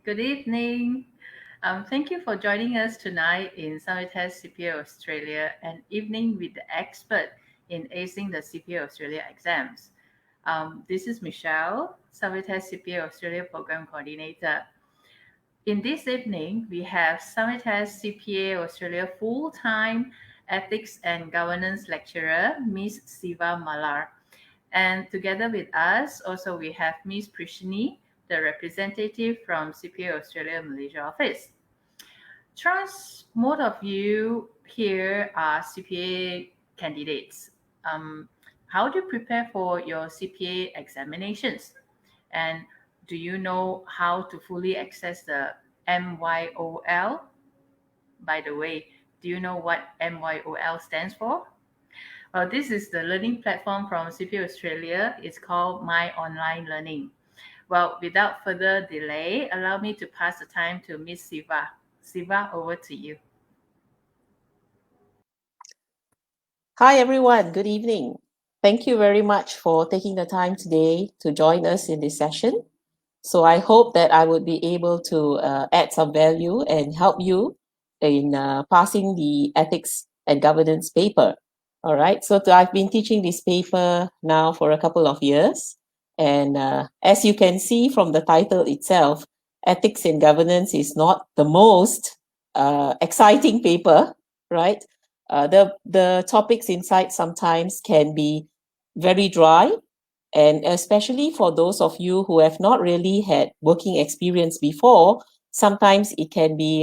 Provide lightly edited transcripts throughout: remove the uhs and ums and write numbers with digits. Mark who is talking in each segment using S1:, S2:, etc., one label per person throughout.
S1: Good evening. Thank you for joining us tonight in Summitest CPA Australia, an evening with the expert in acing the CPA Australia exams. This is Michelle, Summitest CPA Australia Program Coordinator. In this evening, we have Summitest CPA Australia full-time Ethics and Governance lecturer, Miss Sivamalar. And together with us, also we have Ms. Prishini, the representative from CPA Australia Malaysia office. Trust most of you here are CPA candidates. How do you prepare for your CPA examinations? And do you know how to fully access the MYOL? By the way, do you know what MYOL stands for? Well, this is the learning platform from CPA Australia. It's called My Online Learning. Well, without further delay, allow me to pass the time to Ms. Siva. Siva, over to you.
S2: Hi, everyone. Good evening. Thank you very much for taking the time today to join us in this session. So I hope that I would be able to add some value and help you in passing the ethics and governance paper. All right. So I've been teaching this paper now for a couple of years. And as you can see from the title itself, ethics and governance is not the most exciting paper, right? The topics inside sometimes can be very dry, and especially for those of you who have not really had working experience before, sometimes it can be,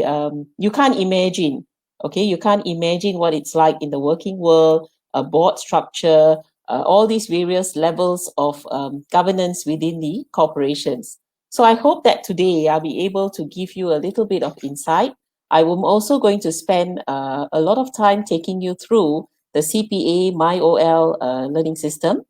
S2: you can't imagine, okay? You can't imagine what it's like in the working world, a board structure, all these various levels of governance within the corporations. So I hope that today I'll be able to give you a little bit of insight. I am also going to spend a lot of time taking you through the CPA MyOL learning system,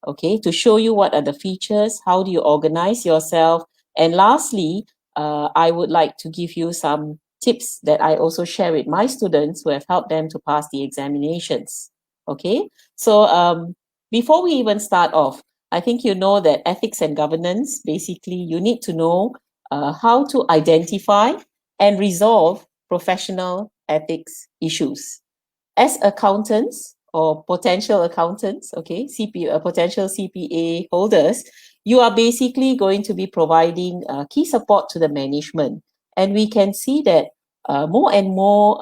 S2: okay, to show you what are the features, how do you organize yourself, and lastly, I would like to give you some tips that I also share with my students who have helped them to pass the examinations, okay? So before we even start off, I think you know that ethics and governance, basically you need to know how to identify and resolve professional ethics issues. As accountants or potential accountants, okay, potential CPA holders, you are basically going to be providing key support to the management. And we can see that more and more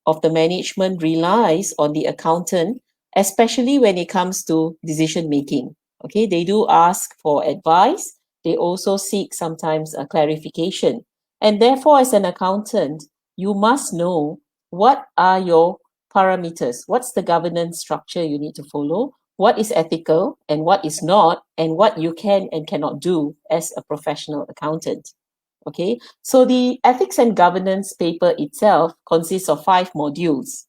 S2: of the management relies on the accountant, especially when it comes to decision making. Okay, they do ask for advice. They also seek sometimes a clarification. And therefore, as an accountant, you must know what are your parameters. What's the governance structure you need to follow? What is ethical and what is not, and what you can and cannot do as a professional accountant. Okay, so the ethics and governance paper itself consists of 5 modules.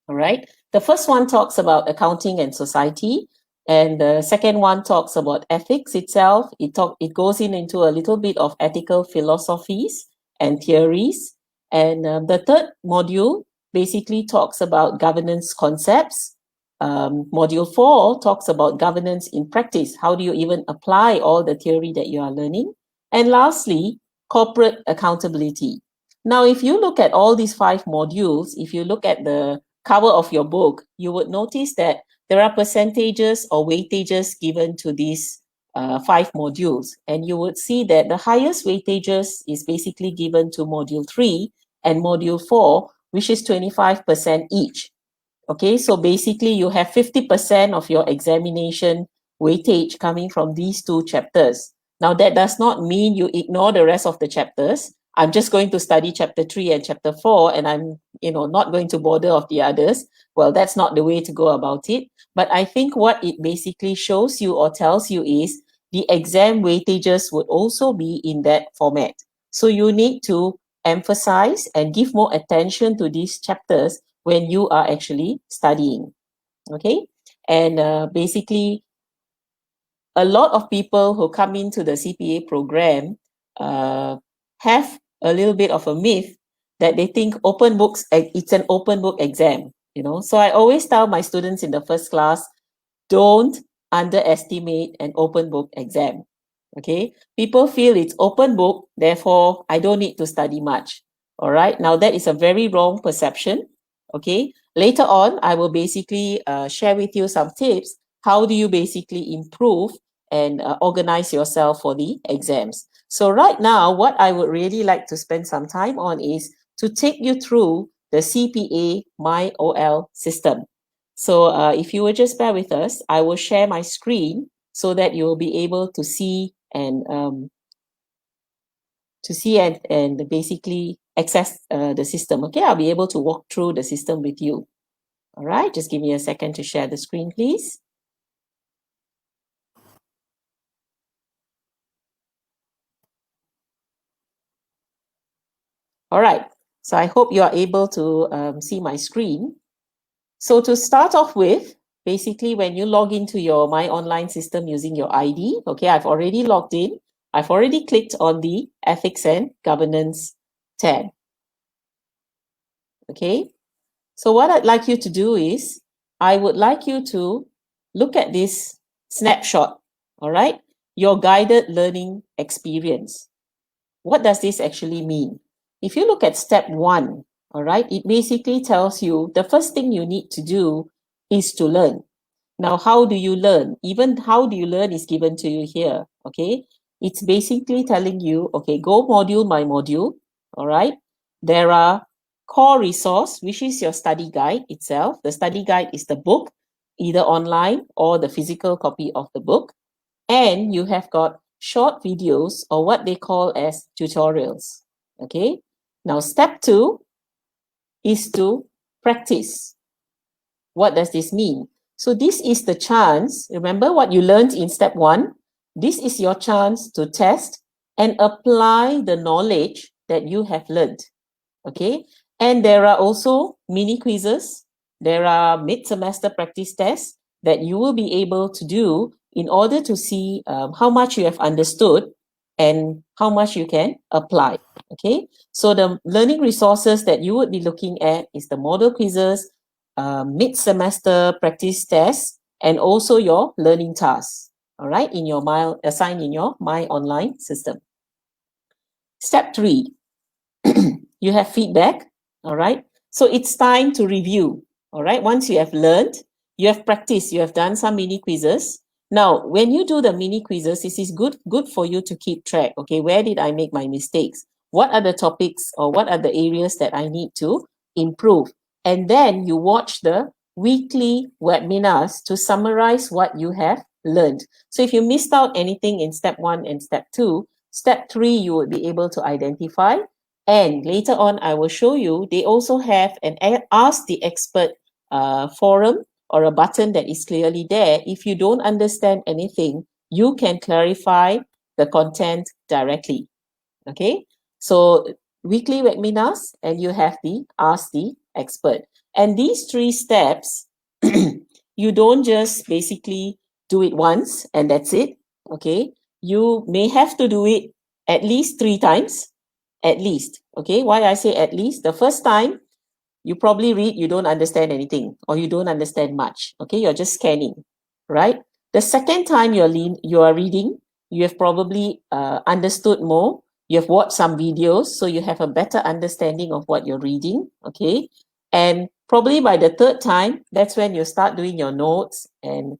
S2: All right, the first one talks about accounting and society, and the second one talks about ethics itself. It goes into a little bit of ethical philosophies and theories, and the third module basically talks about governance concepts. Module 4 talks about governance in practice. How do you even apply all the theory that you are learning? And lastly, corporate accountability. Now, if you look at all these 5 modules, if you look at the cover of your book, you would notice that there are percentages or weightages given to these 5 modules. And you would see that the highest weightages is basically given to module 3 and module 4, which is 25% each. Okay, so basically you have 50% of your examination weightage coming from these 2 chapters. Now, that does not mean you ignore the rest of the chapters. I'm just going to study chapter 3 and chapter 4, and I'm not going to bother of the others. Well, that's not the way to go about it. But I think what it basically shows you or tells you is the exam weightages would also be in that format. So you need to emphasize and give more attention to these chapters when you are actually studying, okay? And basically, a lot of people who come into the CPA program have a little bit of a myth that they think it's an open book exam, So I always tell my students in the first class, don't underestimate an open book exam, Okay, people feel it's open book, therefore I don't need to study much. All right, now that is a very wrong perception. Okay, later on I will basically share with you some tips. How do you basically improve and organize yourself for the exams? So right now, what I would really like to spend some time on is to take you through the CPA MyOL system. So if you will just bear with us, I will share my screen so that you will be able to see and basically access the system. Okay, I'll be able to walk through the system with you. All right, just give me a second to share the screen, please. All right, so I hope you are able to see my screen. So to start off with, basically when you log into your My Online system using your ID, okay, I've already logged in. I've already clicked on the Ethics and Governance tab. Okay, so what I'd like you to do is, I would like you to look at this snapshot, all right? Your guided learning experience. What does this actually mean? If you look at step 1, all right, it basically tells you the first thing you need to do is to learn. Now, how do you learn? Even how do you learn is given to you here, okay? It's basically telling you, okay, go module by module, all right? There are core resource, which is your study guide itself. The study guide is the book, either online or the physical copy of the book. And you have got short videos or what they call as tutorials, okay? Now, step 2 is to practice. What does this mean? So this is the chance, remember what you learned in step 1? This is your chance to test and apply the knowledge that you have learned, okay? And there are also mini quizzes, there are mid-semester practice tests that you will be able to do in order to see how much you have understood and how much you can apply, okay? So the learning resources that you would be looking at is the model quizzes, mid-semester practice tests, and also your learning tasks, all right, assigned in your My Online system. Step 3, you have feedback, all right? So it's time to review, all right? Once you have learned, you have practiced, you have done some mini quizzes. Now, when you do the mini quizzes, this is good for you to keep track, okay? Where did I make my mistakes? What are the topics or what are the areas that I need to improve? And then you watch the weekly webinars to summarize what you have learned. So if you missed out anything in step 1 and step 2, step 3, you will be able to identify. And later on, I will show you, they also have an Ask the Expert forum or a button that is clearly there. If you don't understand anything, you can clarify the content directly. Okay, so weekly webinars, and you have the Ask the Expert. And these 3 steps, you don't just basically do it once and that's it. Okay, you may have to do it at least 3 times. At least, okay? Why I say at least? The first time, you probably read, you don't understand anything or you don't understand much, okay? You're just scanning, right? The second time you are reading, you have probably understood more. You have watched some videos, so you have a better understanding of what you're reading, okay? And probably by the third time, that's when you start doing your notes and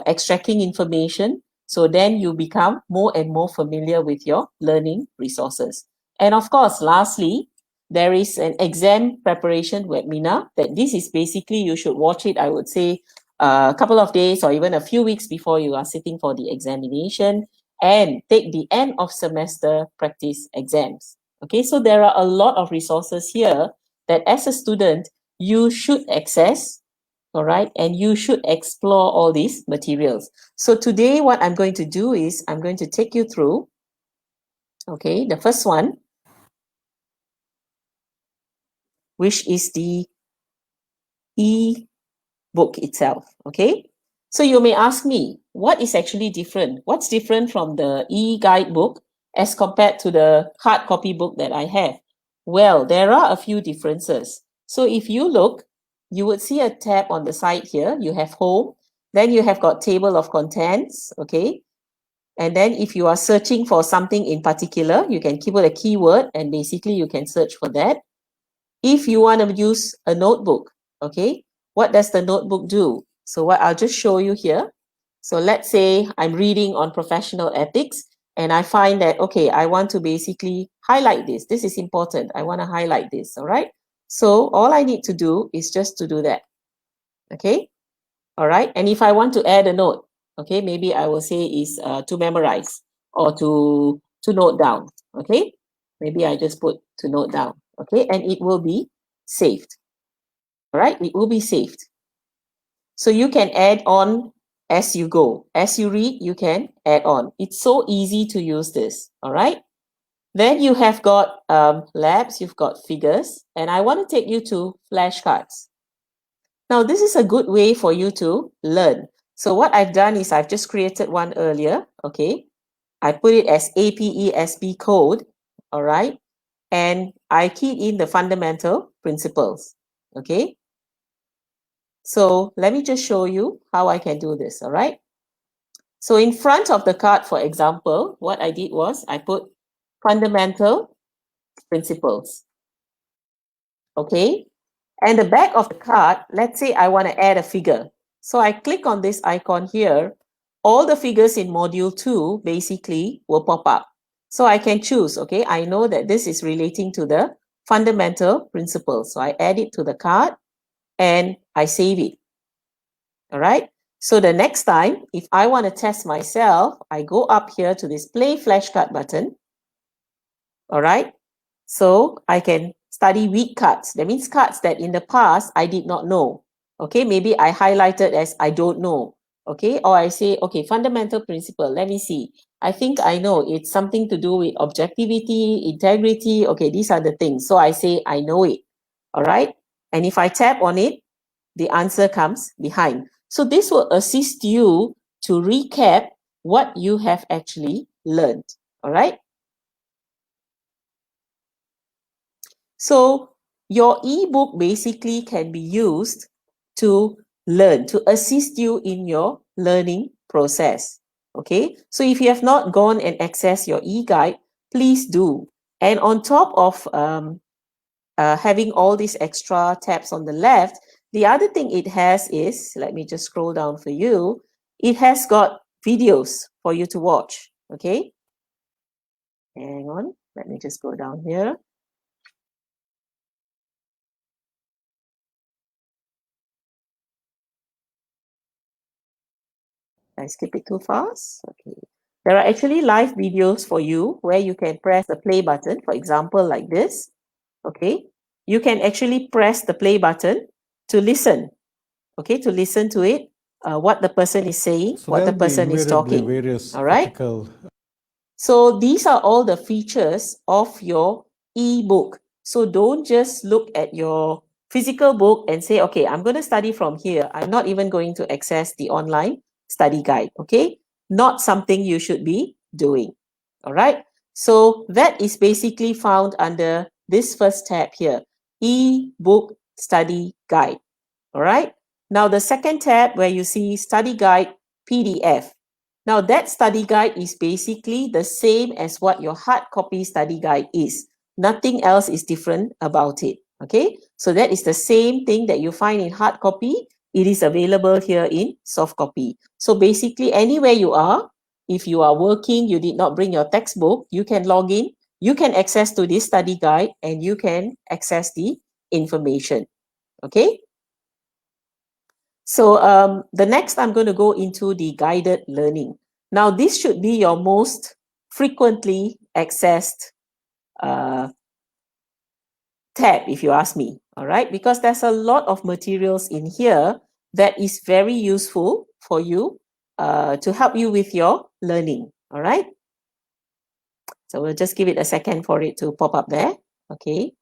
S2: extracting information. So then you become more and more familiar with your learning resources. And of course, lastly, there is an exam preparation webinar that this is basically, you should watch it, I would say, a couple of days or even a few weeks before you are sitting for the examination, and take the end of semester practice exams. Okay, so there are a lot of resources here that as a student, you should access, all right, and you should explore all these materials. So today, what I'm going to do is I'm going to take you through, okay, the first one, which is the e-book itself, okay? So you may ask me, what is actually different? What's different from the e-guidebook as compared to the hard copy book that I have? Well, there are a few differences. So if you look, you would see a tab on the side here. You have home, then you have got table of contents, okay? And then if you are searching for something in particular, you can keep it a keyword and basically you can search for that. If you want to use a notebook, okay, what does the notebook do? So what I'll just show you here. So let's say I'm reading on professional ethics and I find that, okay, I want to basically highlight this. This is important. I want to highlight this, all right? So all I need to do is just to do that, okay? All right, and if I want to add a note, okay, maybe I will say is to memorize or to note down, okay? Maybe I just put to note down, okay? And it will be saved, all right? It will be saved. So you can add on as you go. As you read, you can add on. It's so easy to use this, all right? Then you have got labs, you've got figures, and I want to take you to flashcards. Now, this is a good way for you to learn. So what I've done is I've just created one earlier, okay? I put it as APESP code, all right? And I keyed in the fundamental principles, okay? So let me just show you how I can do this, all right? So in front of the card, for example, what I did was I put fundamental principles, okay? And the back of the card, let's say I want to add a figure. So I click on this icon here. All the figures in module 2 basically will pop up. So I can choose, okay? I know that this is relating to the fundamental principles. So I add it to the card and I save it. All right? So the next time, if I want to test myself, I go up here to this play flashcard button. All right? So I can study weak cards. That means cards that in the past I did not know. Okay, maybe I highlighted as I don't know. Okay, or I say, okay, fundamental principle. Let me see. I think I know it's something to do with objectivity, integrity. Okay, these are the things. So I say, I know it. All right. And if I tap on it, the answer comes behind. So this will assist you to recap what you have actually learned. All right. So your ebook basically can be used to learn, to assist you in your learning process. Okay, so if you have not gone and accessed your e-guide, please do. And on top of having all these extra tabs on the left, the other thing it has is, let me just scroll down for you, it has got videos for you to watch. Okay, hang on, let me just go down here. I skip it too fast. Okay. There are actually live videos for you where you can press the play button, for example, like this. Okay. You can actually press the play button to listen. Okay, to listen to it, what the person is saying,
S3: So
S2: what the
S3: there'll be
S2: person is
S3: invariably
S2: talking.
S3: various
S2: All right.
S3: ethical.
S2: So these are all the features of your ebook. So don't just look at your physical book and say, okay, I'm going to study from here. I'm not even going to access the online study guide. Okay, not something you should be doing. All right. So that is basically found under this first tab here, ebook study guide. All right. Now the second tab where you see study guide PDF. Now that study guide is basically the same as what your hard copy study guide is. Nothing else is different about it. Okay, so that is the same thing that you find in hard copy. It is available here in soft copy. So basically anywhere you are, if you are working, you did not bring your textbook, you can log in, you can access to this study guide and you can access the information. Okay. So the next I'm going to go into the guided learning. Now this should be your most frequently accessed tab, if you ask me, all right? Because there's a lot of materials in here that is very useful for you to help you with your learning, all right? So we'll just give it a second for it to pop up there, okay?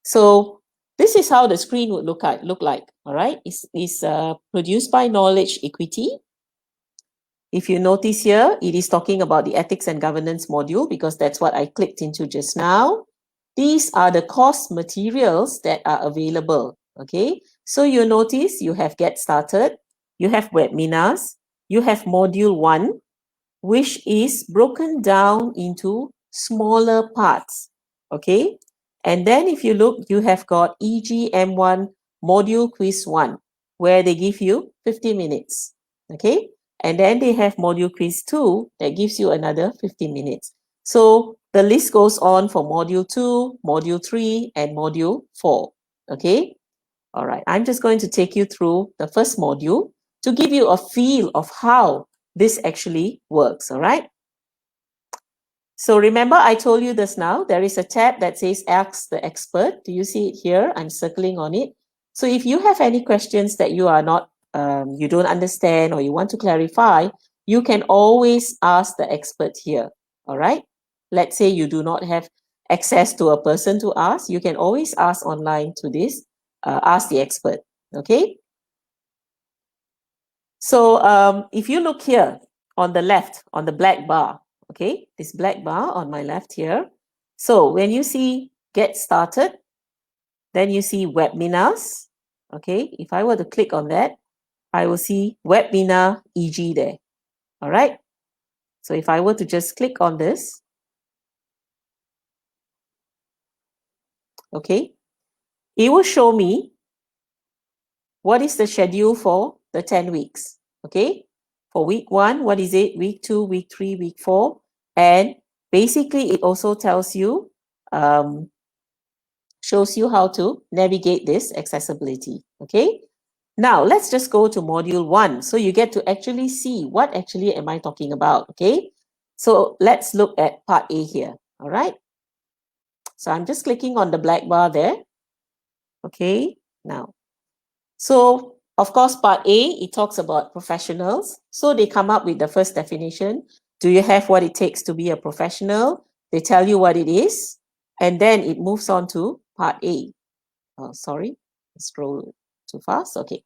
S2: So this is how the screen would look like, all right? It's produced by Knowledge Equity. If you notice here, it is talking about the ethics and governance module because that's what I clicked into just now. These are the course materials that are available. Okay, so you notice you have Get Started, you have webinars, you have module 1, which is broken down into smaller parts, okay? And then if you look, you have got EGM1 module quiz 1, where they give you 50 minutes, okay? And then they have module quiz 2 that gives you another 50 minutes. So the list goes on for module 2, module 3, and module 4, okay? All right, I'm just going to take you through the first module to give you a feel of how this actually works, all right? So remember, I told you this now, there is a tab that says Ask the Expert. Do you see it here? I'm circling on it. So if you have any questions that you are not, you don't understand or you want to clarify, you can always ask the expert here, all right? Let's say you do not have access to a person to ask, you can always ask online to this, ask the expert, okay? So if you look here on the left, on the black bar, okay, this black bar on my left here. So when you see Get Started, then you see Webinars, okay? If I were to click on that, I will see Webinar EG there, all right? So if I were to just click on this, okay, it will show me what is the schedule for the 10 weeks, okay? For week 1, what is it? Week 2, week 3, week 4. And basically, it also tells you, shows you how to navigate this accessibility, okay? Now, let's just go to module 1. So you get to actually see what actually am I talking about, okay? So let's look at part A here, all right? So I'm just clicking on the black bar there, okay? Now, so of course, part A, it talks about professionals. So they come up with the first definition. Do you have what it takes to be a professional? They tell you what it is. And then it moves on to part A. Oh, sorry, scroll too fast. Okay.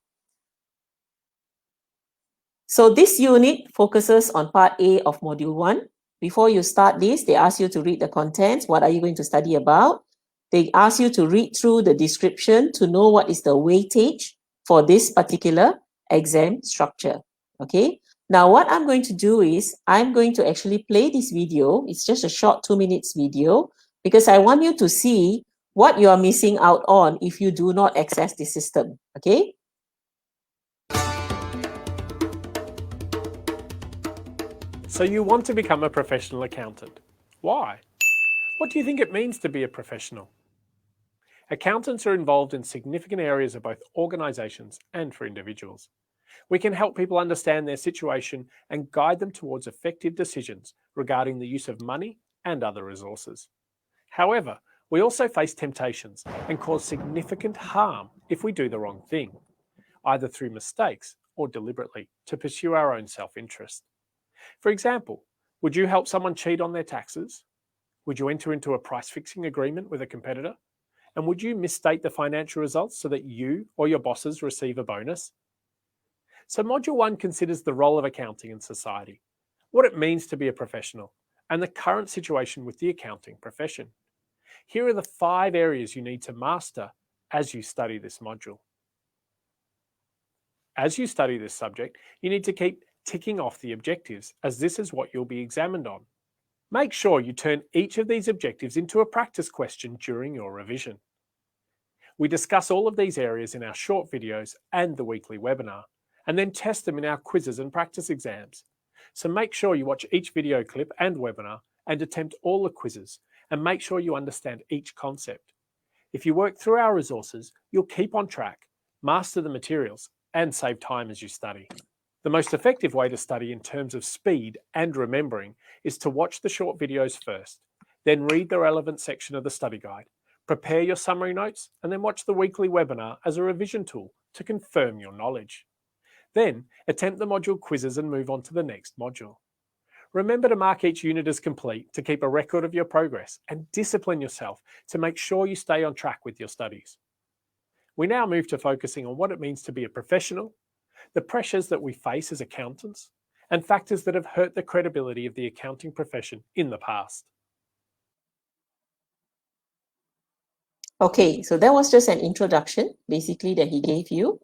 S2: So this unit focuses on part A of module 1. Before you start this, they ask you to read the contents. What are you going to study about? They ask you to read through the description to know what is the weightage for this particular exam structure, okay? Now, what I'm going to do is I'm going to actually play this video. It's just a short 2 minutes video because I want you to see what you are missing out on if you do not access the system, okay?
S3: So you want to become a professional accountant. Why? What do you think it means to be a professional? Accountants are involved in significant areas of both organisations and for individuals. We can help people understand their situation and guide them towards effective decisions regarding the use of money and other resources. However, we also face temptations and cause significant harm if we do the wrong thing, either through mistakes or deliberately to pursue our own self-interest. For example, would you help someone cheat on their taxes? Would you enter into a price-fixing agreement with a competitor? And would you misstate the financial results so that you or your bosses receive a bonus? So Module 1 considers the role of accounting in society, what it means to be a professional, and the current situation with the accounting profession. Here are the 5 areas you need to master as you study this module. As you study this subject, you need to keep ticking off the objectives, as this is what you'll be examined on. Make sure you turn each of these objectives into a practice question during your revision. We discuss all of these areas in our short videos and the weekly webinar, and then test them in our quizzes and practice exams. So make sure you watch each video clip and webinar and attempt all the quizzes, and make sure you understand each concept. If you work through our resources, you'll keep on track, master the materials, and save time as you study. The most effective way to study in terms of speed and remembering is to watch the short videos first, then read the relevant section of the study guide, prepare your summary notes, and then watch the weekly webinar as a revision tool to confirm your knowledge. Then attempt the module quizzes and move on to the next module. Remember to mark each unit as complete to keep a record of your progress and discipline yourself to make sure you stay on track with your studies. We now move to focusing on what it means to be a professional, the pressures that we face as accountants, and factors that have hurt the credibility of the accounting profession in the past.
S2: Okay, so that was just an introduction, basically, that he gave you.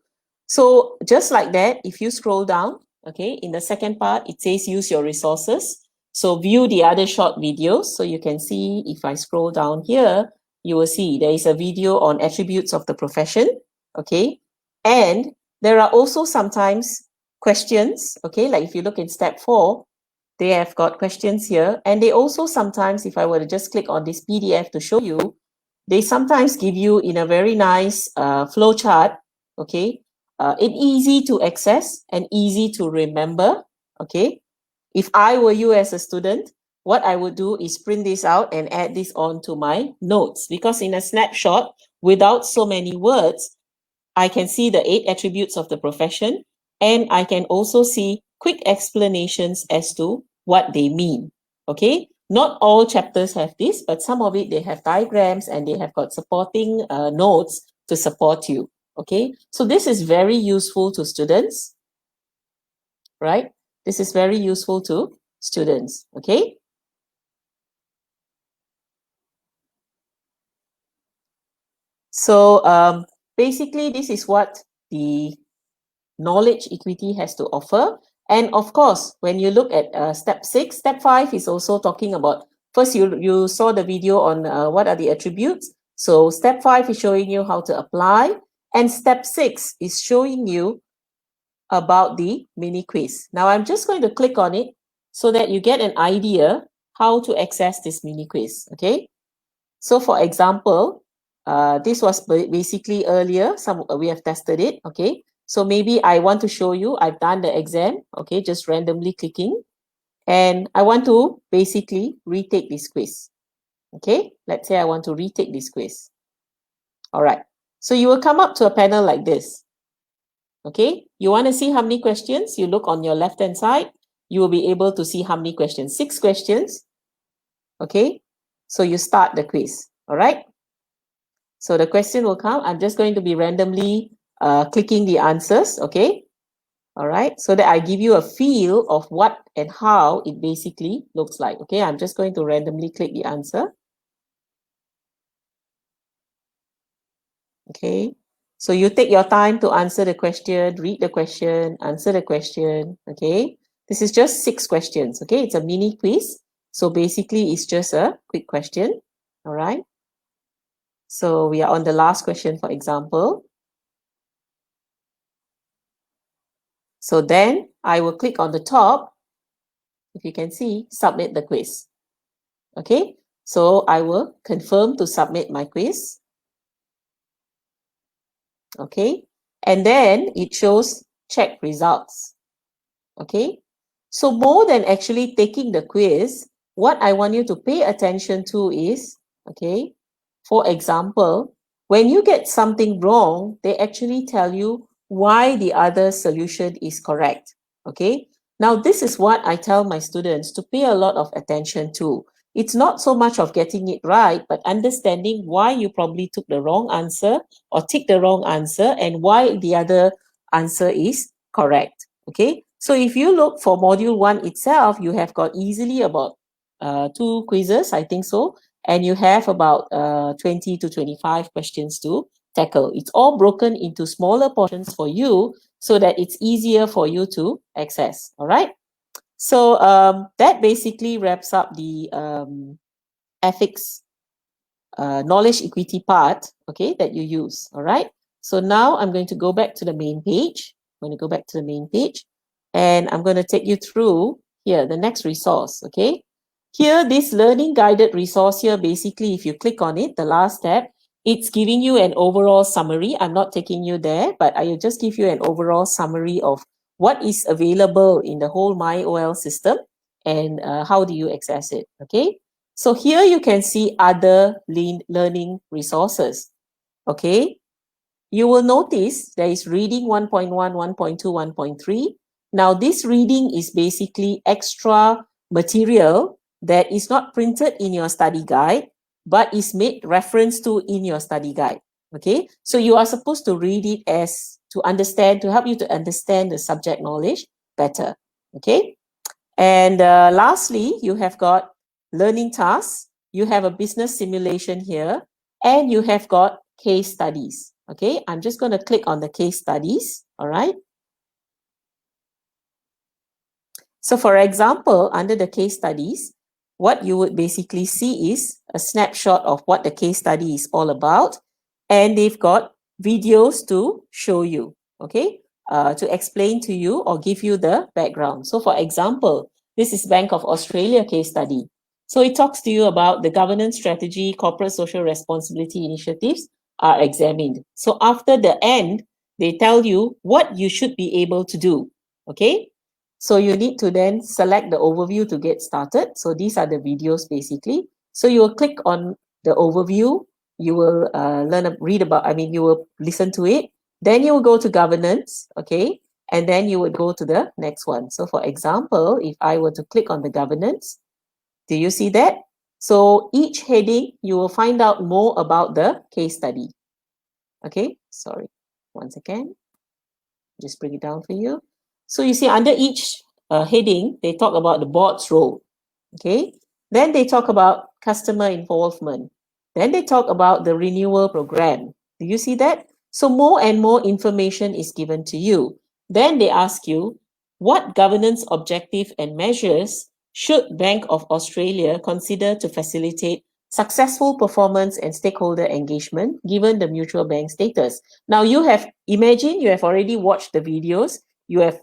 S2: So just like that, if you scroll down Okay, in the second part, it says use your resources. So view the other short videos. So you can see, if I scroll down here, you will see there is a video on attributes of the profession. Okay, and there are also sometimes questions. Okay, like if you look in step 4, they have got questions here. And they also sometimes, if I were to just click on this PDF to show you, they sometimes give you in a very nice flow chart. Okay, it easy to access and easy to remember. Okay, if I were you as a student, what I would do is print this out and add this on to my notes, because in a snapshot, without so many words, I can see the 8 attributes of the profession, and I can also see quick explanations as to what they mean. Okay, not all chapters have this, but some of it, they have diagrams and they have got supporting notes to support you. Okay, so this is very useful to students, right? This is very useful to students. Okay, so basically this is what the knowledge equity has to offer. And of course, when you look at step 6, step 5 is also talking about, first you saw the video on what are the attributes. So step 5 is showing you how to apply, and step 6 is showing you about the mini quiz. Now I'm just going to click on it so that you get an idea how to access this mini quiz. Okay, so for example, this was basically earlier, we have tested it. Okay, so maybe I want to show you, I've done the exam. Okay, just randomly clicking, and I want to basically retake this quiz. Okay, let's say I want to retake this quiz. All right, so you will come up to a panel like this. Okay, you want to see how many questions? You look on your left hand side, you will be able to see how many questions. 6 questions. Okay, so you start the quiz. All right, so the question will come. I'm just going to be randomly clicking the answers. Okay, all right, so that I give you a feel of what and how it basically looks like. Okay, I'm just going to randomly click the answer. Okay, so you take your time to answer the question, read the question, answer the question. Okay, this is just 6 questions. Okay, it's a mini quiz. So basically, it's just a quick question. All right, so we are on the last question, for example. So then I will click on the top. If you can see, submit the quiz. Okay, so I will confirm to submit my quiz. Okay, and then it shows check results. Okay, so more than actually taking the quiz, what I want you to pay attention to is, okay, for example, when you get something wrong, they actually tell you why the other solution is correct. Okay, now this is what I tell my students to pay a lot of attention to. It's not so much of getting it right, but understanding why you probably took the wrong answer or ticked the wrong answer and why the other answer is correct. Okay, so if you look for module 1 itself, you have got easily about 2 quizzes, I think so, and you have about 20 to 25 questions to tackle. It's all broken into smaller portions for you so that it's easier for you to access. All right, so that basically wraps up the ethics knowledge equity part, okay, that you use. All right, so now I'm going to go back to the main page. I'm going to go back to the main page, and I'm going to take you through here the next resource. Okay, here this learning guided resource here, basically if you click on it, the last step, it's giving you an overall summary. I'm not taking you there, but I will just give you an overall summary of what is available in the whole MyOL system and how do you access it. Okay, so here you can see other learning resources. Okay, you will notice there is reading 1.1, 1.2, 1.3. Now this reading is basically extra material that is not printed in your study guide, but is made reference to in your study guide. Okay, so you are supposed to read it as to understand, to help you to understand the subject knowledge better. Okay, and lastly, you have got learning tasks. You have a business simulation here, and you have got case studies. Okay, I'm just going to click on the case studies. All right. So for example, under the case studies, what you would basically see is a snapshot of what the case study is all about. And they've got videos to show you, okay, to explain to you or give you the background. So for example, this is Bank of Australia case study. So it talks to you about the governance strategy, corporate social responsibility initiatives are examined. So after the end, they tell you what you should be able to do, okay? So you need to then select the overview to get started. So these are the videos basically. So you will click on the overview, you will you will listen to it. Then you will go to governance, okay? And then you would go to the next one. So for example, if I were to click on the governance, do you see that? So each heading, you will find out more about the case study. Okay, sorry, once again, just bring it down for you. So you see under each heading, they talk about the board's role. Okay, then they talk about customer involvement. Then they talk about the renewal program. Do you see that? So more and more information is given to you. Then they ask you, what governance objective and measures should Bank of Australia consider to facilitate successful performance and stakeholder engagement given the mutual bank status? Now you have already watched the videos. You have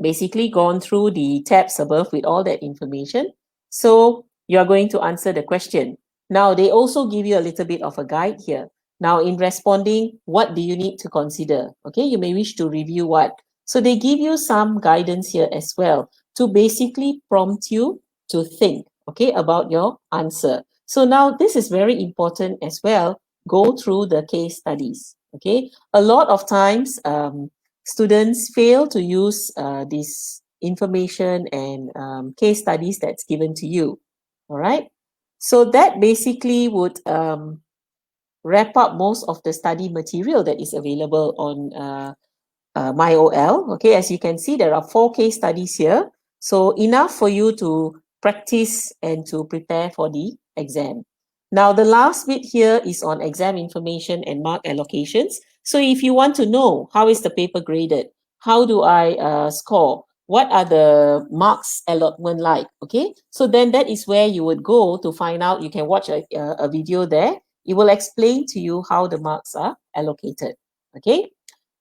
S2: basically gone through the tabs above with all that information. So you're going to answer the question. Now, they also give you a little bit of a guide here. Now, in responding, what do you need to consider? Okay, you may wish to review what. So they give you some guidance here as well to basically prompt you to think, okay, about your answer. So now this is very important as well. Go through the case studies, okay? A lot of times, students fail to use this information and case studies that's given to you. All right. So that basically would wrap up most of the study material that is available on MyOL. Okay, as you can see, there are 4 case studies here. So enough for you to practice and to prepare for the exam. Now, the last bit here is on exam information and mark allocations. So if you want to know how is the paper graded, how do I score, what are the marks allotment like, okay? So then that is where you would go to find out. You can watch a video there. It will explain to you how the marks are allocated, okay?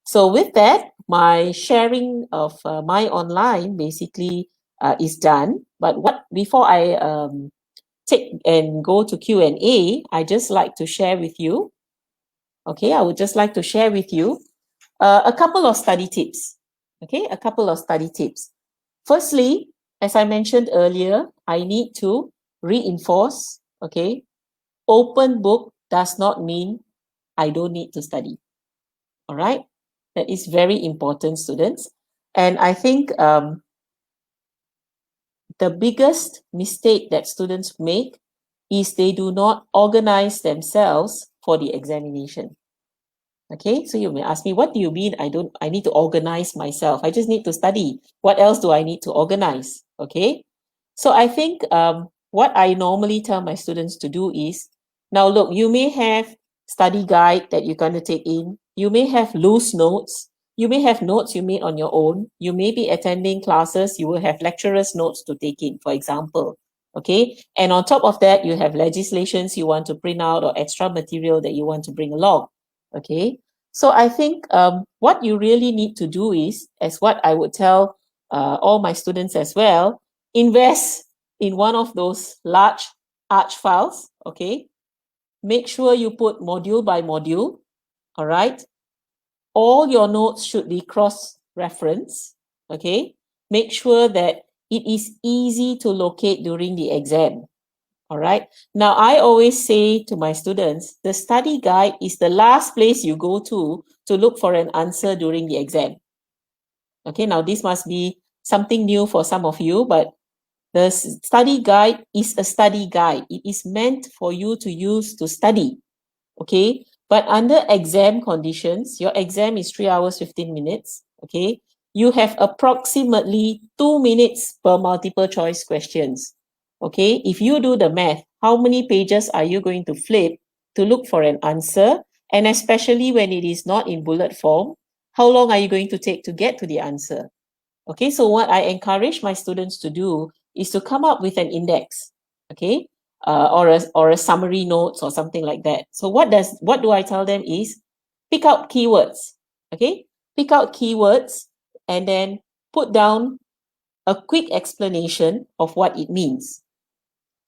S2: So with that, my sharing of my online basically is done. But before I take and go to Q&A, I just like to share with you. Okay, I would just like to share with you a couple of study tips. Okay, a couple of study tips. Firstly, as I mentioned earlier, I need to reinforce, okay, open book does not mean I don't need to study. All right, that is very important, students. And I think the biggest mistake that students make is they do not organize themselves for the examination. Okay, so you may ask me, what do you mean I need to organize myself? I just need to study. What else do I need to organize? Okay, so I think what I normally tell my students to do is, now look, you may have study guide that you're going to take in. You may have loose notes. You may have notes you made on your own. You may be attending classes. You will have lecturers' notes to take in, for example. Okay, and on top of that, you have legislations you want to print out or extra material that you want to bring along. Okay, so I think what you really need to do is, as what I would tell all my students as well, invest in one of those large arch files. Okay, make sure you put module by module. All right, all your notes should be cross-referenced. Okay, make sure that it is easy to locate during the exam. All right. Now, I always say to my students, the study guide is the last place you go to look for an answer during the exam. Okay, now this must be something new for some of you, but the study guide is a study guide. It is meant for you to use to study. Okay, but under exam conditions, your exam is 3 hours, 15 minutes. Okay, you have approximately 2 minutes per multiple choice questions. Okay, if you do the math, how many pages are you going to flip to look for an answer? And especially when it is not in bullet form, how long are you going to take to get to the answer? Okay, so what I encourage my students to do is to come up with an index, okay, or a summary notes or something like that. So what do I tell them is pick out keywords, okay, pick out keywords and then put down a quick explanation of what it means.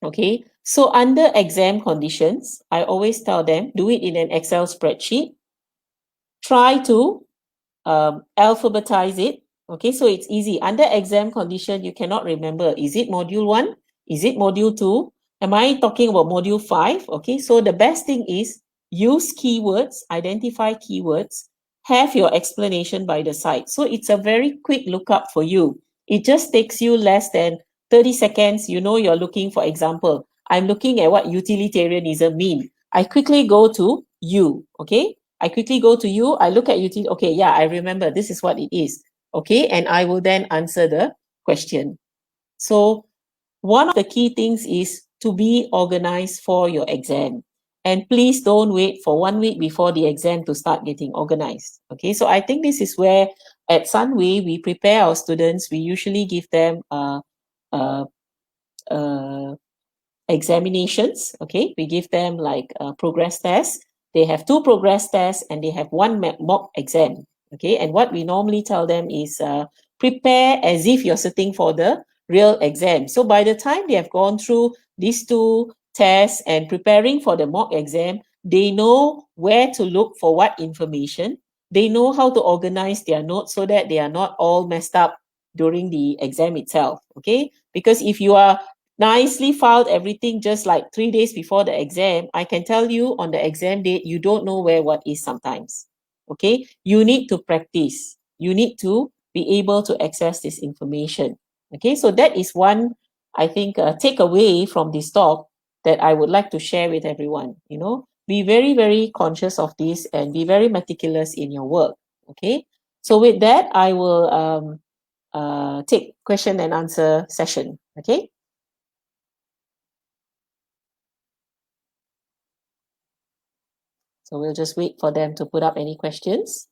S2: Okay, so under exam conditions, I always tell them do it in an Excel spreadsheet. Try to alphabetize it. Okay, so it's easy. Under exam condition, you cannot remember. Is it module 1? Is it module 2? Am I talking about module 5? Okay, so the best thing is use keywords, identify keywords, have your explanation by the side. So it's a very quick lookup for you. It just takes you less than 30 seconds. You know, you're looking, for example, I'm looking at what utilitarianism mean. I quickly go to you, okay? I quickly go to you, I look at utility, okay, yeah, I remember this is what it is, okay? And I will then answer the question. So one of the key things is to be organized for your exam. And please don't wait for 1 week before the exam to start getting organized. Okay, so I think this is where at Sunway, we prepare our students. We usually give them examinations. Okay, we give them like progress tests. They have 2 progress tests and they have 1 mock exam. Okay, and what we normally tell them is prepare as if you're sitting for the real exam. So by the time they have gone through these 2 tests and preparing for the mock exam, they know where to look for what information. They know how to organize their notes so that they are not all messed up during the exam itself. Okay, because if you are nicely filed everything just like 3 days before the exam, I can tell you on the exam date, you don't know where what is sometimes. Okay, you need to practice. You need to be able to access this information. Okay, so that is one, I think, takeaway from this talk that I would like to share with everyone. You know, be very, very conscious of this and be very meticulous in your work. Okay, so with that, I will take question and answer session. Okay. So we'll just wait for them to put up any questions.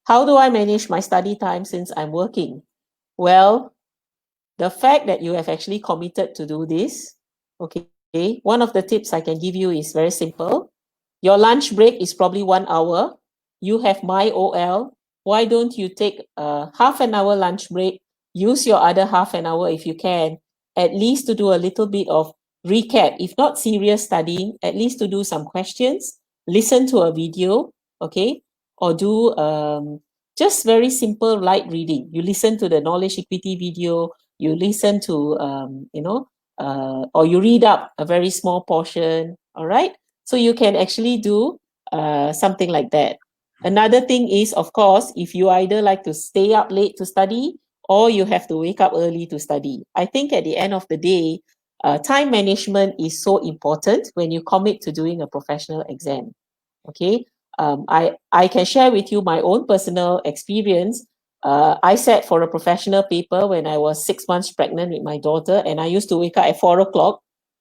S2: How do I manage my study time since I'm working? Well, the fact that you have actually committed to do this, okay, one of the tips I can give you is very simple. Your lunch break is probably 1 hour. You have my OL. Why don't you take a half an hour lunch break? Use your other half an hour if you can, at least to do a little bit of recap. If not serious studying, at least to do some questions, listen to a video, okay? Or do just very simple light reading. You listen to the knowledge equity video, you listen to, or you read up a very small portion, all right? So you can actually do something like that. Another thing is, of course, if you either like to stay up late to study or you have to wake up early to study. I think at the end of the day, time management is so important when you commit to doing a professional exam. Okay, I can share with you my own personal experience. I sat for a professional paper when I was 6 months pregnant with my daughter, and I used to wake up at 4 o'clock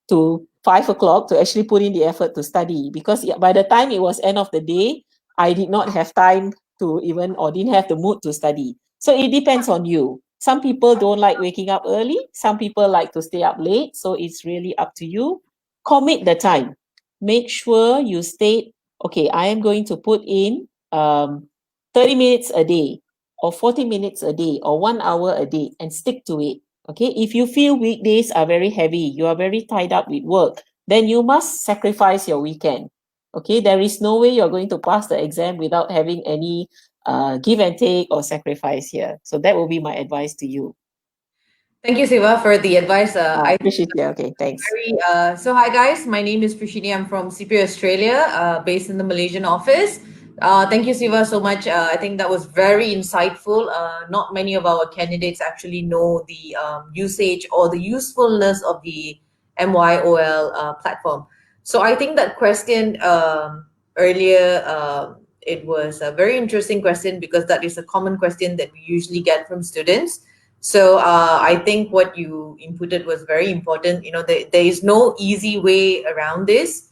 S2: to 5 o'clock to actually put in the effort to study, because by the time it was end of the day, I did not have time to even, or didn't have the mood to study. So it depends on you. Some people don't like waking up early. Some people like to stay up late. So it's really up to you. Commit the time. Make sure you state, okay, I am going to put in 30 minutes a day or 40 minutes a day or 1 hour a day, and stick to it. Okay, if you feel weekdays are very heavy, you are very tied up with work, then you must sacrifice your weekend. Okay, there is no way you're going to pass the exam without having any give and take or sacrifice here. So that will be my advice to you.
S4: Thank you, Siva, for the advice. I
S2: appreciate it. Okay, thanks.
S4: So hi guys, my name is Prashini. I'm from CPA Australia, based in the Malaysian office. Thank you, Siva, so much. I think that was very insightful. Not many of our candidates actually know the usage or the usefulness of the MYOL platform. So I think that question earlier, it was a very interesting question because that is a common question that we usually get from students. So I think what you inputted was very important. You know, there is no easy way around this.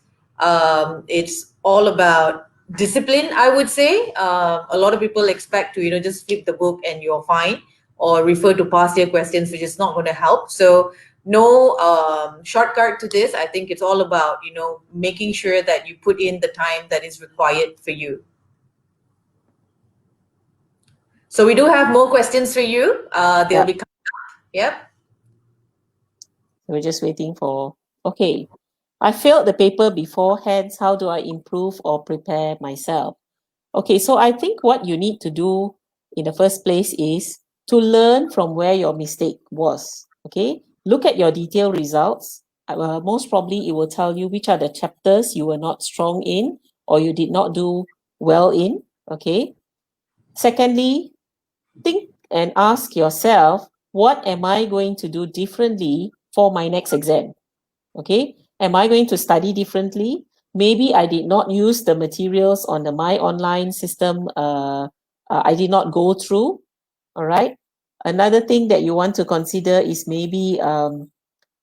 S4: It's all about discipline, I would say. A lot of people expect to, just flip the book and you're fine, or refer to past year questions, which is not going to help. So no shortcut to this. I think it's all about, making sure that you put in the time that is required for you. So we do have more questions for you. They'll be coming up. Yep.
S2: We're just waiting for, okay. I failed the paper beforehand. How do I improve or prepare myself? Okay, so I think what you need to do in the first place is to learn from where your mistake was. Okay, look at your detailed results. Most probably it will tell you which are the chapters you were not strong in or you did not do well in. Okay. Secondly, think and ask yourself, what am I going to do differently for my next exam? Okay, am I going to study differently? Maybe I did not use the materials on the My Online system. I did not go through. All right. Another thing that you want to consider is maybe how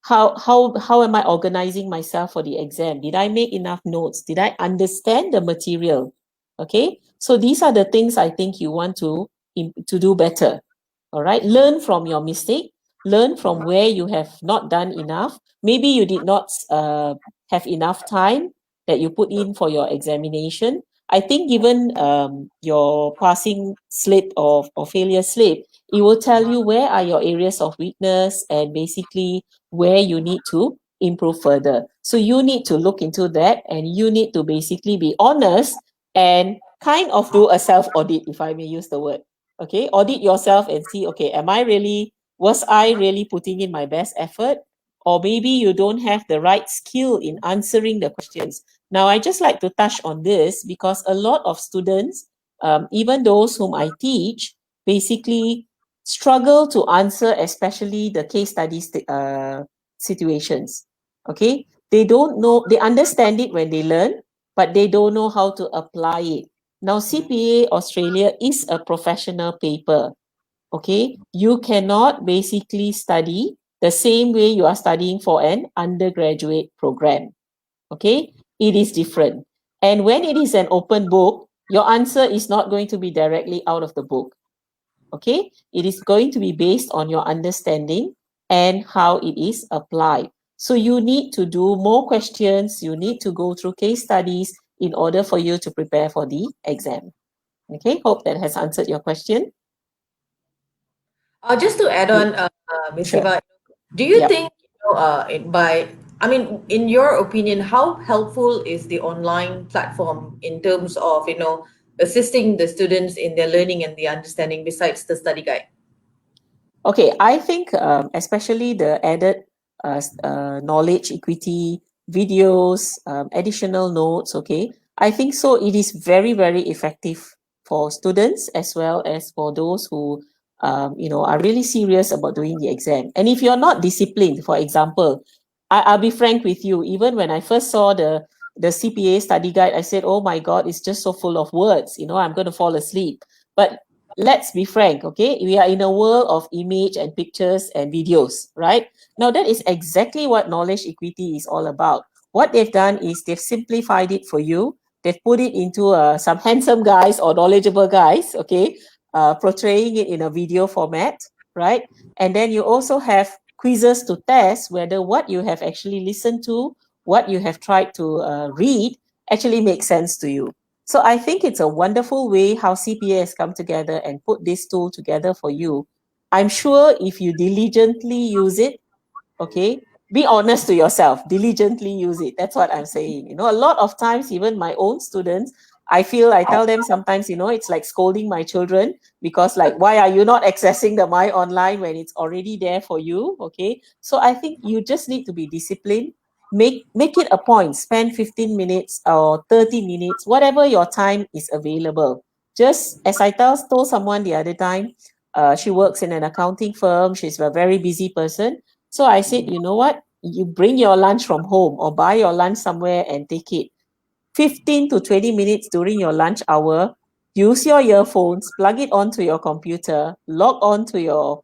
S2: am I organizing myself for the exam? Did I make enough notes? Did I understand the material? Okay, so these are the things I think you want to do better. All right, learn from your mistake, learn from where you have not done enough. Maybe you did not have enough time that you put in for your examination. I think given your passing slip or failure slip, it will tell you where are your areas of weakness and basically where you need to improve further. So you need to look into that and you need to basically be honest and kind of do a self-audit, if I may use the word. Okay, audit yourself and see, okay, was I really putting in my best effort? Or maybe you don't have the right skill in answering the questions. Now, I just like to touch on this because a lot of students, even those whom I teach, basically struggle to answer, especially the case studies situations. Okay, they don't know, they understand it when they learn, but they don't know how to apply it. Now, CPA Australia is a professional paper. Okay, you cannot basically study the same way you are studying for an undergraduate program. Okay, it is different. And when it is an open book, your answer is not going to be directly out of the book. Okay, it is going to be based on your understanding and how it is applied. So you need to do more questions, you need to go through case studies in order for you to prepare for the exam. Okay, hope that has answered your question.
S4: Just to add on, Ms.
S2: Sure.
S4: Siva, do you
S2: Yep.
S4: think, in your opinion, how helpful is the online platform in terms of, assisting the students in their learning and the understanding besides the study guide?
S2: Okay, I think especially the added knowledge equity videos, additional notes, okay, I think so it is very, very effective for students as well as for those who, are really serious about doing the exam. And if you're not disciplined, for example, I'll be frank with you, even when I first saw the CPA study guide, I said, oh my God, it's just so full of words, I'm going to fall asleep. But let's be frank, okay? We are in a world of image and pictures and videos, right? Now, that is exactly what knowledge equity is all about. What they've done is they've simplified it for you. They've put it into some handsome guys or knowledgeable guys, okay, portraying it in a video format, right? And then you also have quizzes to test whether what you have actually listened to, what you have tried to read actually makes sense to you. So I think it's a wonderful way how CPA has come together and put this tool together for you. I'm sure if you diligently use it, okay, be honest to yourself, diligently use it. That's what I'm saying. A lot of times, even my own students, I tell them sometimes, it's like scolding my children because like, why are you not accessing the My Online when it's already there for you? Okay. So I think you just need to be disciplined. Make it a point, spend 15 minutes or 30 minutes, whatever your time is available. Just as I told someone the other time, she works in an accounting firm. She's a very busy person. So I said, you know what? You bring your lunch from home or buy your lunch somewhere and take it. 15 to 20 minutes during your lunch hour, use your earphones, plug it onto your computer, log on to your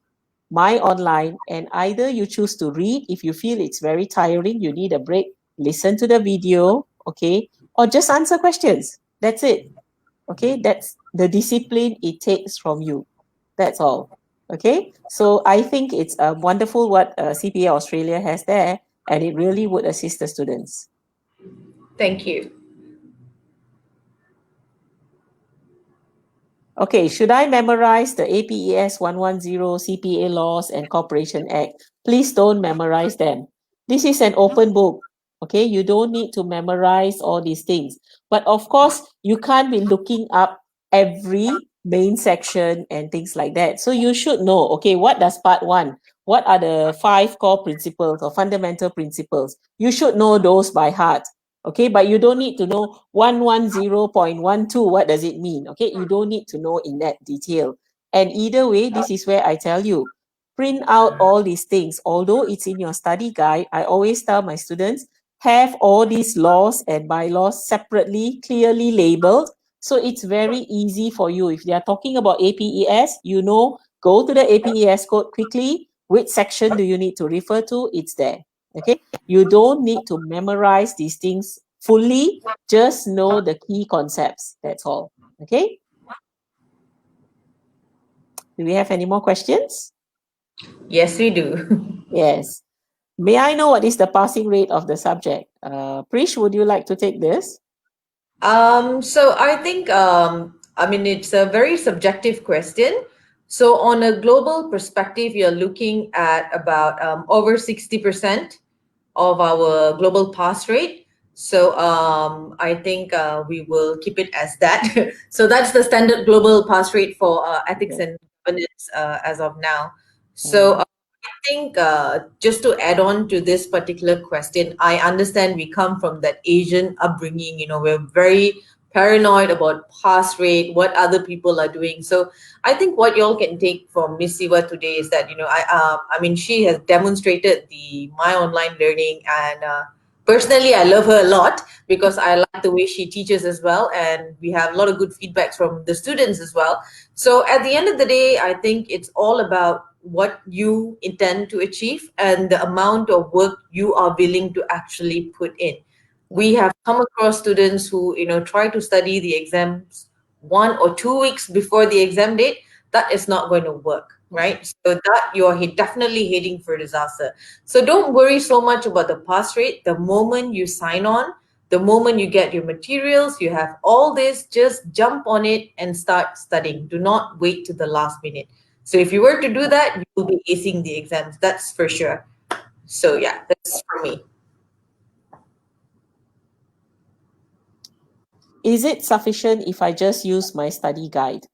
S2: My Online, and either you choose to read if you feel it's very tiring, you need a break, listen to the video, okay, or just answer questions. That's it. Okay, that's the discipline it takes from you. That's all. Okay, so I think it's wonderful what CPA Australia has there, and it really would assist the students.
S4: Thank you.
S2: Okay, should I memorize the APES 110, CPA laws and Corporation Act? Please don't memorize them. This is an open book. Okay, you don't need to memorize all these things. But of course, you can't be looking up every main section and things like that. So you should know, okay, what does part one? What are the 5 core principles or fundamental principles? You should know those by heart. Okay, but you don't need to know 110.12, what does it mean? Okay, you don't need to know in that detail. And either way, this is where I tell you, print out all these things. Although it's in your study guide, I always tell my students, have all these laws and bylaws separately, clearly labeled. So it's very easy for you. If they are talking about APES, you know, go to the APES code quickly. Which section do you need to refer to? It's there. Okay, you don't need to memorize these things fully, just know the key concepts. That's all. Okay, do we have any more questions?
S4: Yes, we do.
S2: Yes. May I know what is the passing rate of the subject? Prish, would you like to take this?
S4: So I think, I mean, it's a very subjective question. So on a global perspective, you're looking at about over 60% of our global pass rate. So I think we will keep it as that. So that's the standard global pass rate for ethics
S2: Okay.
S4: and governance as of now. So I think just to add on to this particular question, I understand we come from that Asian upbringing. You know, we're very paranoid about pass rate, what other people are doing. So I think what y'all can take from Miss Siva today is that, you know, I mean, she has demonstrated the my online learning, and personally, I love her a lot because I like the way she teaches as well, and we have a lot of good feedbacks from the students as well. So at the end of the day, I think it's all about what you intend to achieve and the amount of work you are willing to actually put in. We have come across students who, you know, try to study the exams 1 or 2 weeks before the exam date. That is not going to work, right? So that you're definitely heading for disaster. So don't worry so much about the pass rate. The moment you sign on, the moment you get your materials, you have all this, just jump on it and start studying. Do not wait to the last minute. So if you were to do that, you will be acing the exams. That's for sure. So yeah, that's for me.
S2: Is it sufficient if I just use my study guide?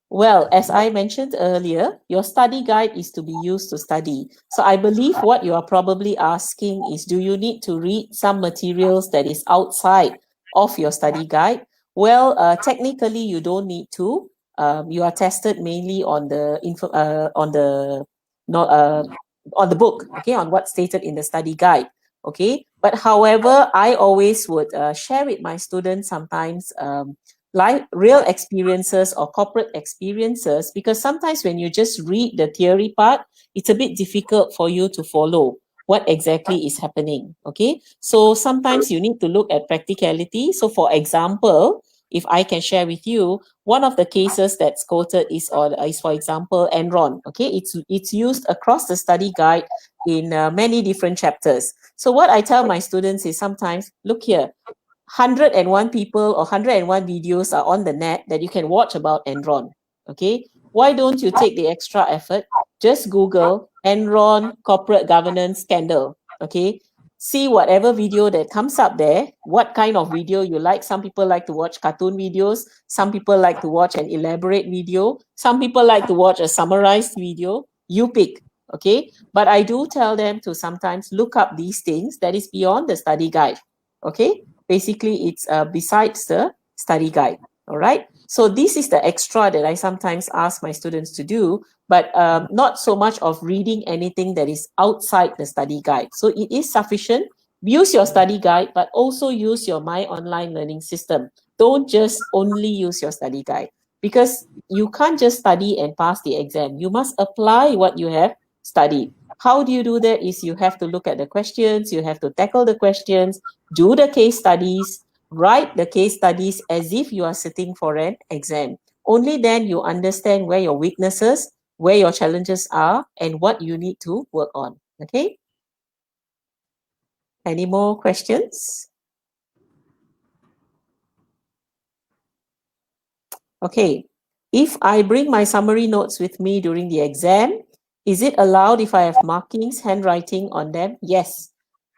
S2: Well, as I mentioned earlier, your study guide is to be used to study. So I believe what you are probably asking is, do you need to read some materials that is outside of your study guide? Well, technically, you don't need to. You are tested mainly on the not on the book, okay, on what's stated in the study guide, okay. But however, I always would share with my students sometimes life real experiences or corporate experiences, because sometimes when you just read the theory part, it's a bit difficult for you to follow what exactly is happening. Okay, so sometimes you need to look at practicality. So for example, if I can share with you, one of the cases that's quoted is for example Enron. Okay, it's used across the study guide in many different chapters. So what I tell my students is sometimes, look here, 101 people or 101 videos are on the net that you can watch about Enron. Okay, why don't you take the extra effort? Just Google Enron corporate governance scandal. Okay, see whatever video that comes up there, what kind of video you like. Some people like to watch cartoon videos, some people like to watch an elaborate video, some people like to watch a summarized video. You pick. Okay, but I do tell them to sometimes look up these things that is beyond the study guide. Okay, basically it's besides the study guide. All right, so this is the extra that I sometimes ask my students to do, but not so much of reading anything that is outside the study guide. So it is sufficient. Use your study guide, but also use your my online learning system. Don't just only use your study guide, because you can't just study and pass the exam. You must apply what you have studied. How do you do that? Is you have to look at the questions, you have to tackle the questions, do the case studies, Write the case studies as if you are sitting for an exam. Only then you understand where your weaknesses, where your challenges are, and what you need to work on. Okay? Any more questions? Okay. If I bring my summary notes with me during the exam, is it allowed if I have markings, handwriting on them? Yes,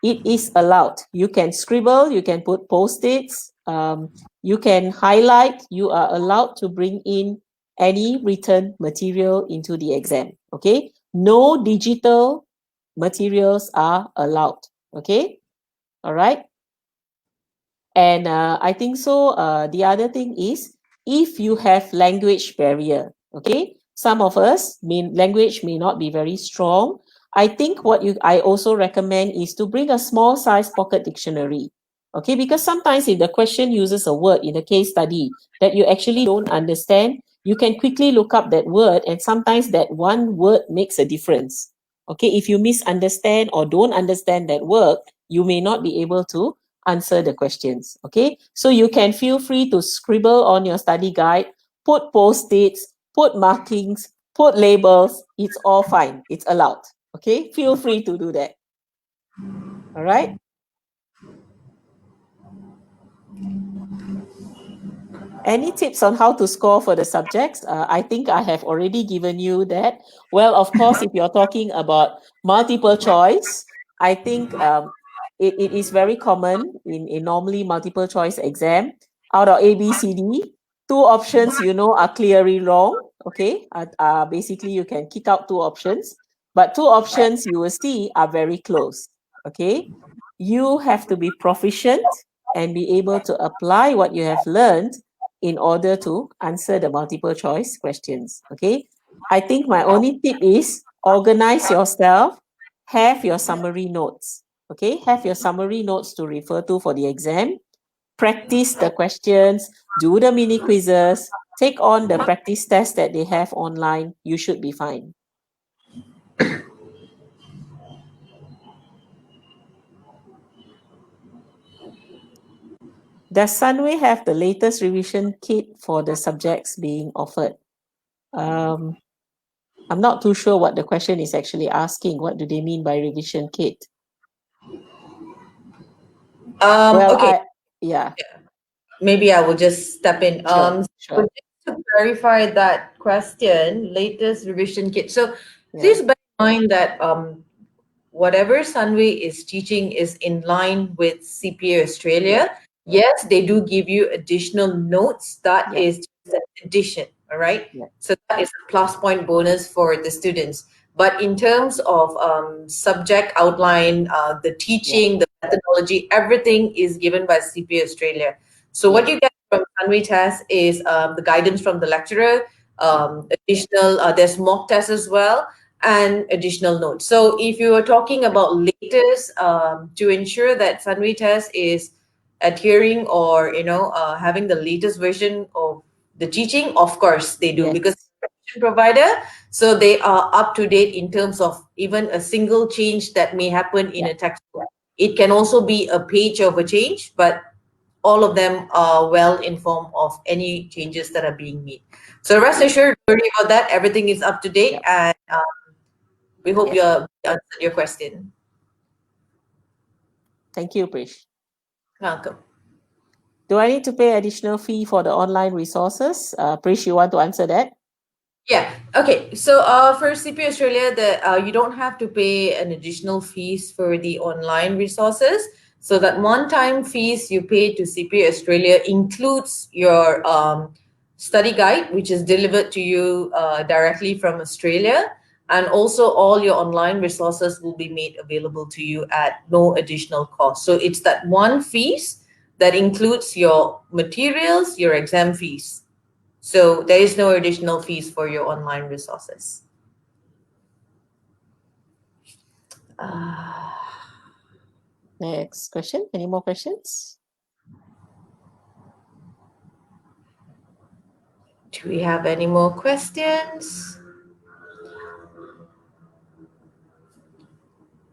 S2: it is allowed. You can scribble, you can put post-its, you can highlight, you are allowed to bring in any written material into the exam. Okay? No digital materials are allowed. Okay? All right? And I think so. The other thing is, if you have language barrier, okay, some of us language may not be very strong. I think I also recommend is to bring a small size pocket dictionary, okay, because sometimes if the question uses a word in a case study that you actually don't understand, you can quickly look up that word, and sometimes that one word makes a difference. Okay, if you misunderstand or don't understand that word, you may not be able to answer the questions. Okay, so you can feel free to scribble on your study guide, put post-its, put markings, put labels. It's all fine. It's allowed. Okay, feel free to do that. All right. Any tips on how to score for the subjects? I think I have already given you that. Well, of course, if you're talking about multiple choice, I think it is very common in normally multiple choice exam. Out of A, B, C, D, two options are clearly wrong. Okay, basically you can kick out two options, but two options you will see are very close. Okay, you have to be proficient and be able to apply what you have learned in order to answer the multiple choice questions. Okay, I think my only tip is organize yourself, have your summary notes. Okay, have your summary notes to refer to for the exam. Practice the questions, do the mini quizzes, take on the practice tests that they have online. You should be fine. Does Sunway have the latest revision kit for the subjects being offered? I'm not too sure what the question is actually asking. What do they mean by revision kit?
S4: Okay.
S2: Yeah.
S4: Maybe I will just step in.
S2: Sure.
S4: So just to clarify that question, latest revision kit. So please bear in mind that whatever Sunway is teaching is in line with CPA Australia. Yes, they do give you additional notes. That is just an addition, all right? So that is a plus point bonus for the students. But in terms of subject outline, the teaching, the methodology, everything is given by CPA Australia. So what you get from Sunway test is the guidance from the lecturer, additional, there's mock tests as well, and additional notes. So if you are talking about latest, to ensure that Sunway test is adhering or having the latest version of the teaching, of course they do, because provider, so they are up to date in terms of even a single change that may happen in a textbook. It can also be a page of a change, but all of them are well informed of any changes that are being made. So rest assured, don't worry about that. Everything is up to date, and we hope you answered your question.
S2: Thank you, Prish.
S4: Welcome.
S2: Do I need to pay additional fee for the online resources? Prish, you want to answer that?
S4: Yeah. Okay. So for CPA Australia, you don't have to pay an additional fees for the online resources. So that one-time fees you pay to CPA Australia includes your study guide, which is delivered to you directly from Australia, and also all your online resources will be made available to you at no additional cost. So it's that one fees that includes your materials, your exam fees. So there is no additional fees for your online resources.
S2: Next question. Any more questions?
S4: Do we have any more questions?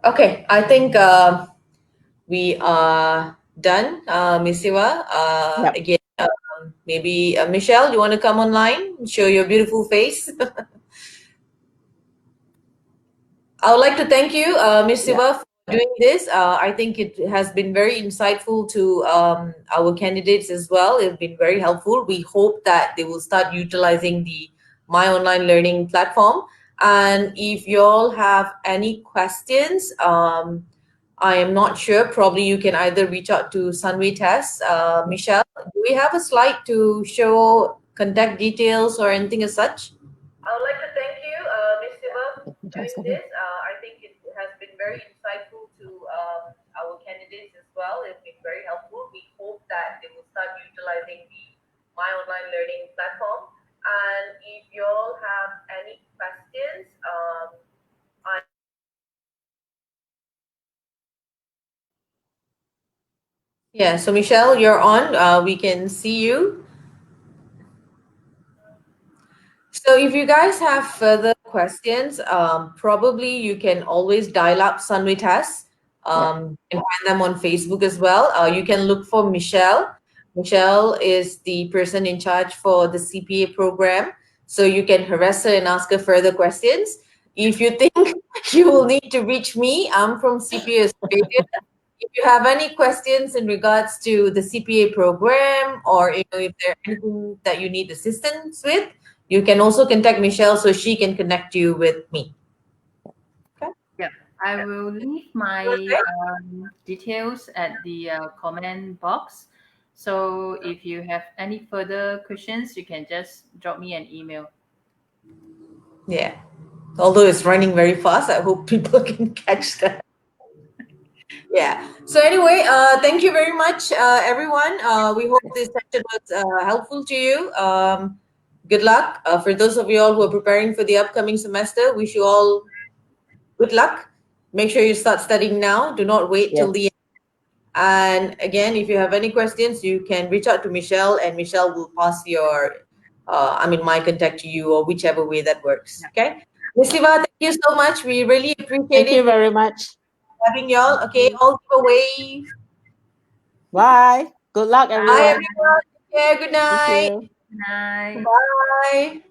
S4: Okay, I think we are done, Miss Siva.
S2: Yep.
S4: Again, maybe Michelle, you want to come online and show your beautiful face? I would like to thank you, Ms.
S2: Yeah.
S4: Siva, for doing this. I think it has been very insightful to our candidates as well. It's been very helpful. We hope that they will start utilizing the My Online Learning platform. And if you all have any questions, I am not sure. Probably you can either reach out to Sunway Test. Michelle, do we have a slide to show contact details or anything as such? I would like to thank you, Ms. Siva, for doing this. I think it has been very insightful to our candidates as well. It's been very helpful. We hope that they will start utilizing the My Online Learning platform. And if you all have any questions, yeah, so Michelle, you're on. We can see you. So if you guys have further questions, probably you can always dial up Sunway Test. You can find them on Facebook as well. You can look for Michelle. Michelle is the person in charge for the CPA program. So you can harass her and ask her further questions. If you think you will need to reach me, I'm from CPA Australia. If you have any questions in regards to the CPA program, or if there's anything that you need assistance with, you can also contact Michelle so she can connect you with me.
S1: Yeah, I will leave my details at the comment box. So if you have any further questions, you can just drop me an email.
S4: Yeah. Although it's running very fast, I hope people can catch that. Yeah. So anyway, thank you very much, everyone. We hope this session was helpful to you. Good luck. For those of you all who are preparing for the upcoming semester, wish you all good luck. Make sure you start studying now. Do not wait till the end. And again, if you have any questions, you can reach out to Michelle, and Michelle will pass my contact to you, or whichever way that works. Okay. Ms. Siva, thank you so much. We really appreciate
S2: Thank you
S4: it
S2: very much.
S4: having y'all. Okay, all give a wave.
S2: Bye. Good luck,
S4: Bye,
S2: everyone.
S4: everyone. Take care. Good
S2: Thank
S4: night.
S2: you.
S1: Good night.
S4: Bye.